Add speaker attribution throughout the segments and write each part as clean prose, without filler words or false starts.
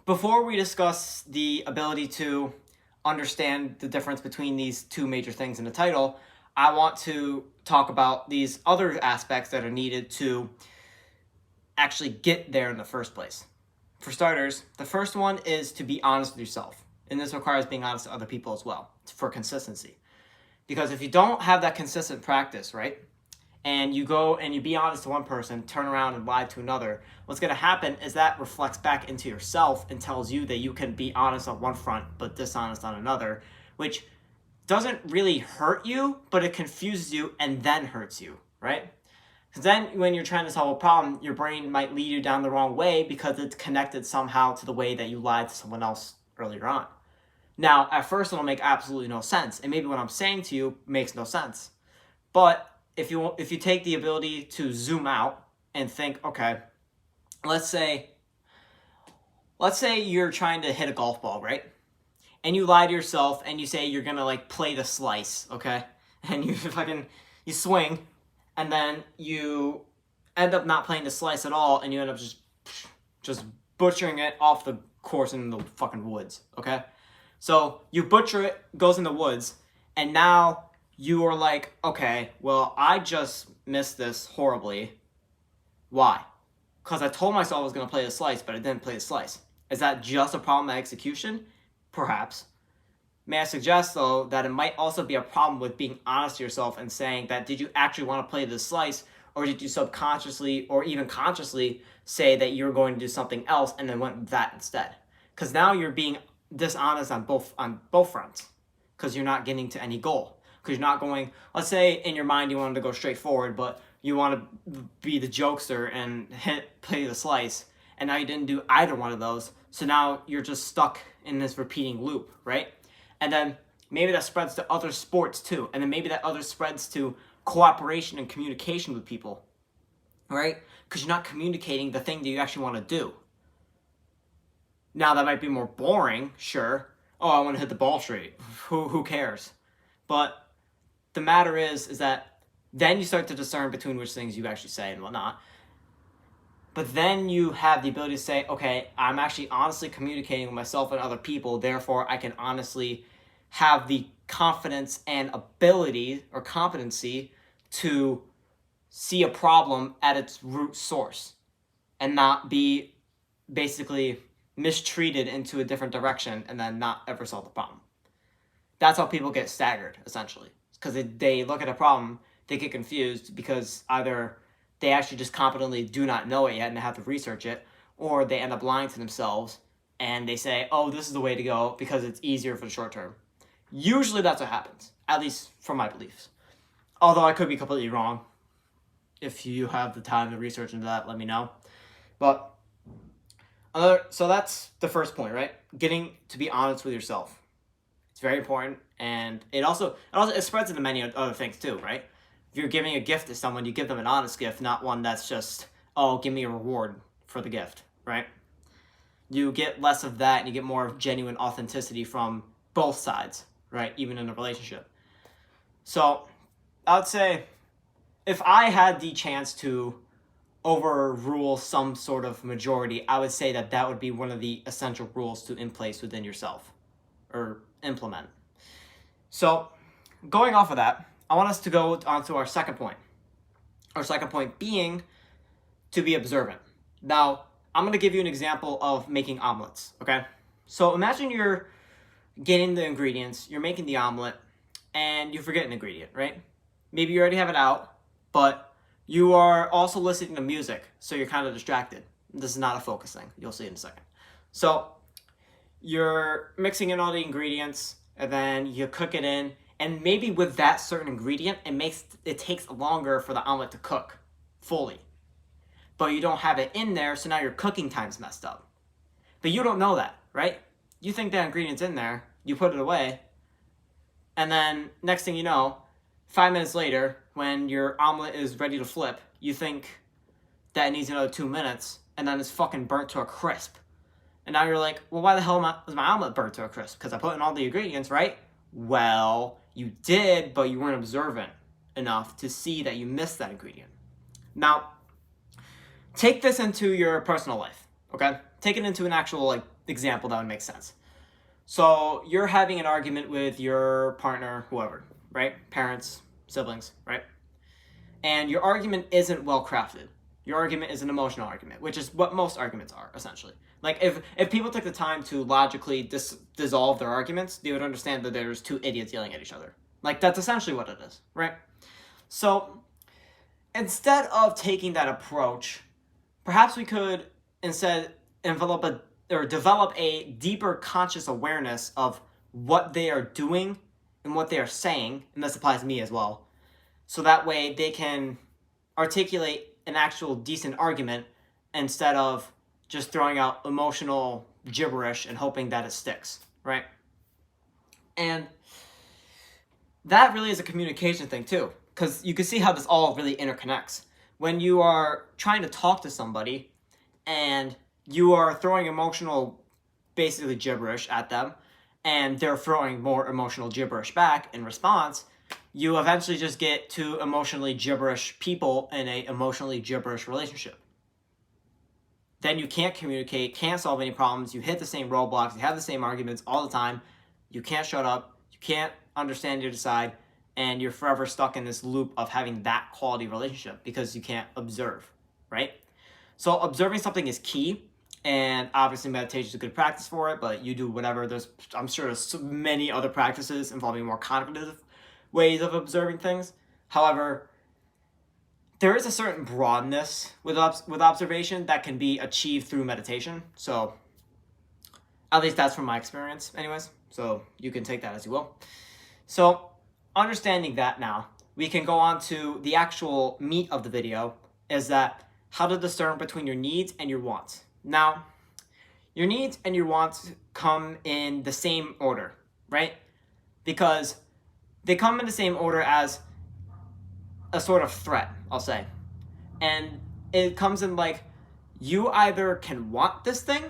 Speaker 1: Before we discuss the ability to understand the difference between these two major things in the title, I want to talk about these other aspects that are needed to actually get there in the first place. For starters, the first one is to be honest with yourself. And this requires being honest to other people as well for consistency. Because if you don't have that consistent practice, right, and you go and you be honest to one person, turn around and lie to another, what's going to happen is that reflects back into yourself and tells you that you can be honest on one front but dishonest on another, which doesn't really hurt you, but it confuses you and then hurts you, right? Because then when you're trying to solve a problem, your brain might lead you down the wrong way because it's connected somehow to the way that you lied to someone else earlier on. Now, at first, it'll make absolutely no sense, and maybe what I'm saying to you makes no sense. But if you take the ability to zoom out and think, okay, let's say you're trying to hit a golf ball, right? And you lie to yourself and you say you're gonna like play the slice, okay? And you swing, and then you end up not playing the slice at all, and you end up just butchering it off the course in the fucking woods, okay? So you butcher it, goes in the woods, and now you are like, okay, well, I just missed this horribly. Why? Because I told myself I was going to play the slice, but I didn't play the slice. Is that just a problem at execution? Perhaps. May I suggest, though, that it might also be a problem with being honest to yourself and saying that did you actually want to play the slice, or did you subconsciously or even consciously say that you were going to do something else and then went with that instead? Because now you're being dishonest on both fronts, because you're not getting to any goal. Because you're not going, let's say in your mind you wanted to go straight forward, but you want to be the jokester and play the slice, and now you didn't do either one of those, so now you're just stuck in this repeating loop, right? And then maybe that spreads to other sports too, and then maybe that other spreads to cooperation and communication with people, right? Because you're not communicating the thing that you actually want to do. Now, that might be more boring, sure. Oh, I want to hit the ball straight. Who cares? But the matter is that then you start to discern between which things you actually say and whatnot. But then you have the ability to say, okay, I'm actually honestly communicating with myself and other people, therefore I can honestly have the confidence and ability or competency to see a problem at its root source and not be basically mistreated into a different direction and then not ever solve the problem. That's how people get staggered, essentially. Because they look at a problem, they get confused because either they actually just competently do not know it yet and they have to research it, or they end up lying to themselves and they say, oh, this is the way to go because it's easier for the short term. Usually that's what happens, at least from my beliefs. Although I could be completely wrong. If you have the time to research into that, let me know. But so that's the first point, right? Getting to be honest with yourself. It's very important, and it spreads into many other things too, right? If you're giving a gift to someone, you give them an honest gift, not one that's just, oh, give me a reward for the gift, right? You get less of that, and you get more of genuine authenticity from both sides, right? Even in a relationship. So I would say if I had the chance to overrule some sort of majority, I would say that would be one of the essential rules to in place within yourself or implement. So going off of that, I want us to go on to our second point. Our second point being to be observant. Now, I'm going to give you an example of making omelets, okay? So imagine you're getting the ingredients, you're making the omelet, and you forget an ingredient, right? Maybe you already have it out, but you are also listening to music, so you're kind of distracted. This is not a focus thing. You'll see in a second. So you're mixing in all the ingredients, and then you cook it in, and maybe with that certain ingredient, it takes longer for the omelet to cook fully. But you don't have it in there, so now your cooking time's messed up. But you don't know that, right? You think that ingredient's in there, you put it away, and then next thing you know, 5 minutes later, when your omelet is ready to flip, you think that it needs another 2 minutes, and then it's fucking burnt to a crisp. And now you're like, well, why the hell was my omelet burnt to a crisp? Because I put in all the ingredients, right? Well, you did, but you weren't observant enough to see that you missed that ingredient. Now, take this into your personal life, Okay? Take it into an actual like example that would make sense. So you're having an argument with your partner, whoever, right? Parents, siblings, right? And your argument isn't well crafted. Your argument is an emotional argument, which is what most arguments are, essentially. Like, if people took the time to logically dissolve their arguments, they would understand that there's two idiots yelling at each other. Like, that's essentially what it is, right? So, instead of taking that approach, perhaps we could instead develop a deeper conscious awareness of what they are doing and what they are saying, and this applies to me as well, so that way they can articulate an actual decent argument instead of just throwing out emotional gibberish and hoping that it sticks, right? And that really is a communication thing too, because you can see how this all really interconnects. When you are trying to talk to somebody and you are throwing emotional, basically gibberish at them, and they're throwing more emotional gibberish back in response, you eventually just get two emotionally gibberish people in a emotionally gibberish relationship. Then you can't communicate, can't solve any problems, you hit the same roadblocks, you have the same arguments all the time, you can't shut up, you can't understand either side, and you're forever stuck in this loop of having that quality relationship because you can't observe, right? So observing something is key, and obviously meditation is a good practice for it, but you do whatever. I'm sure there's so many other practices involving more cognitive ways of observing things. However, there is a certain broadness with observation that can be achieved through meditation. So at least that's from my experience anyways. So you can take that as you will. So understanding that now, we can go on to the actual meat of the video, is that how to discern between your needs and your wants. Now, your needs and your wants come in the same order, right? Because they come in the same order as a sort of threat, I'll say. And it comes in like, you either can want this thing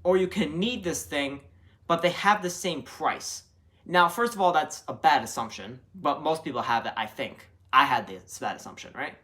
Speaker 1: or you can need this thing, but they have the same price. Now, first of all, that's a bad assumption, but most people have it, I think. I had this bad assumption, right?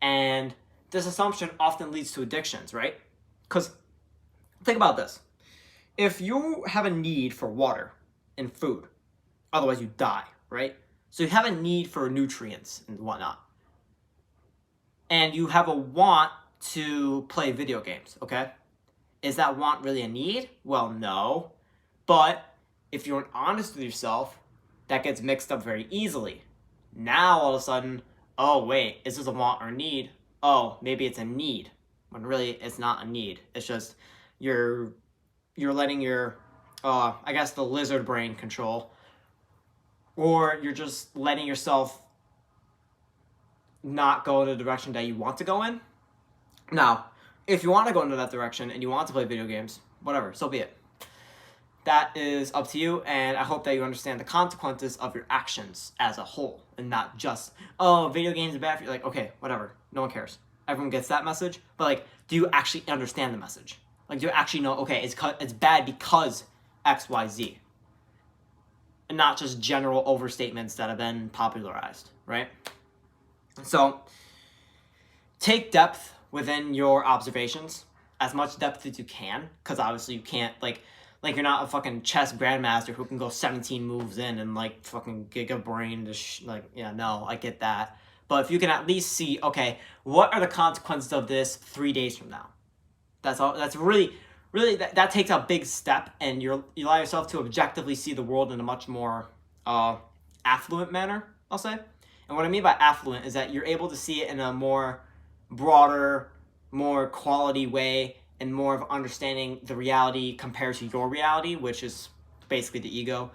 Speaker 1: And this assumption often leads to addictions, right? Because think about this. If you have a need for water and food, otherwise you die, right? So you have a need for nutrients and whatnot. And you have a want to play video games, okay? Is that want really a need? Well, no. But if you're honest with yourself, that gets mixed up very easily. Now, all of a sudden, oh, wait, is this a want or need? Oh, maybe it's a need, when really it's not a need. It's just you're letting your, I guess, the lizard brain control, or you're just letting yourself not go in the direction that you want to go in. Now, if you want to go into that direction and you want to play video games, whatever, so be it. That is up to you, and I hope that you understand the consequences of your actions as a whole, and not just, oh, video games are bad for you. Like, okay, whatever, no one cares. Everyone gets that message, but like, do you actually understand the message? Like, do you actually know, okay, it's bad because X, Y, Z, and not just general overstatements that have been popularized, right? So, take depth within your observations, as much depth as you can, because obviously you can't, like you're not a fucking chess grandmaster who can go 17 moves in and like fucking get a brain to yeah, no, I get that. But if you can at least see, okay, what are the consequences of this 3 days from now? That's all. That's really that takes a big step, and you allow yourself to objectively see the world in a much more affluent manner, I'll say. And what I mean by affluent is that you're able to see it in a more broader, more quality way, and more of understanding the reality compared to your reality, which is basically the ego.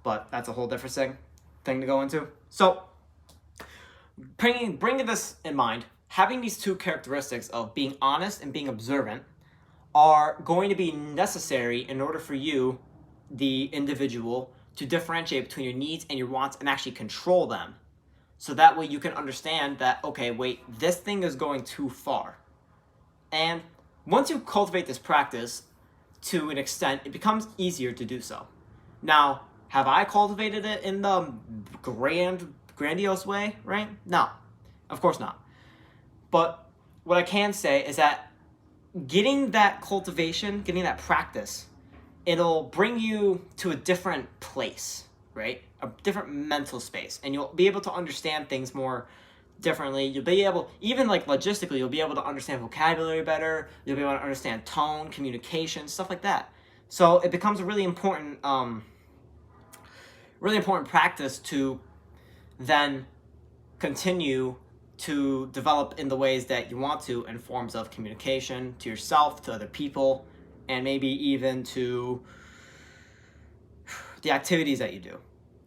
Speaker 1: But that's a whole different thing to go into. So, bringing this in mind, having these two characteristics of being honest and being observant are going to be necessary in order for you, the individual, to differentiate between your needs and your wants and actually control them. So that way you can understand that, okay, wait, this thing is going too far. And once you cultivate this practice to an extent, it becomes easier to do so. Now, have I cultivated it in the grandiose way, right? No, of course not. But what I can say is that getting that cultivation, getting that practice, it'll bring you to a different place, right? A different mental space, and you'll be able to understand things more differently. You'll be able, even like logistically, you'll be able to understand vocabulary better. You'll be able to understand tone, communication, stuff like that. So it becomes a really important practice to then continue to develop in the ways that you want to, in forms of communication to yourself, to other people, and maybe even to the activities that you do.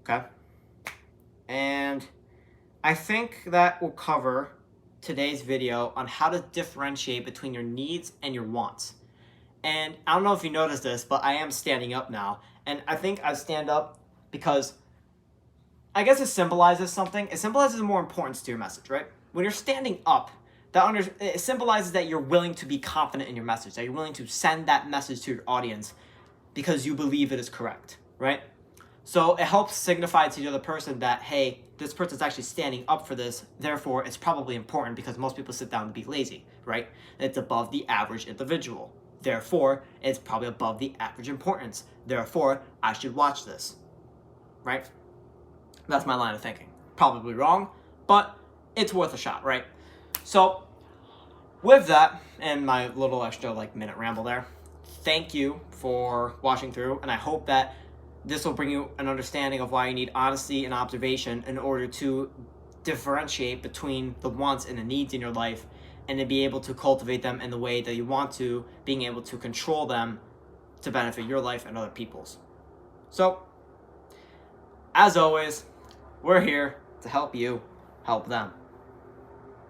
Speaker 1: Okay? And I think that will cover today's video on how to differentiate between your needs and your wants. And I don't know if you noticed this, but I am standing up now. And I think I stand up because I guess it symbolizes something. It symbolizes more importance to your message, right? When you're standing up, it symbolizes that you're willing to be confident in your message, that you're willing to send that message to your audience because you believe it is correct, right? So it helps signify to the other person that, hey, this person's actually standing up for this, therefore it's probably important, because most people sit down to be lazy, right? It's above the average individual. Therefore, it's probably above the average importance. Therefore, I should watch this, right? That's my line of thinking. Probably wrong, but it's worth a shot, right? So, with that, and my little extra minute ramble there, thank you for watching through, and I hope that this will bring you an understanding of why you need honesty and observation in order to differentiate between the wants and the needs in your life, and to be able to cultivate them in the way that you want to, being able to control them to benefit your life and other people's. So, as always, we're here to help you help them.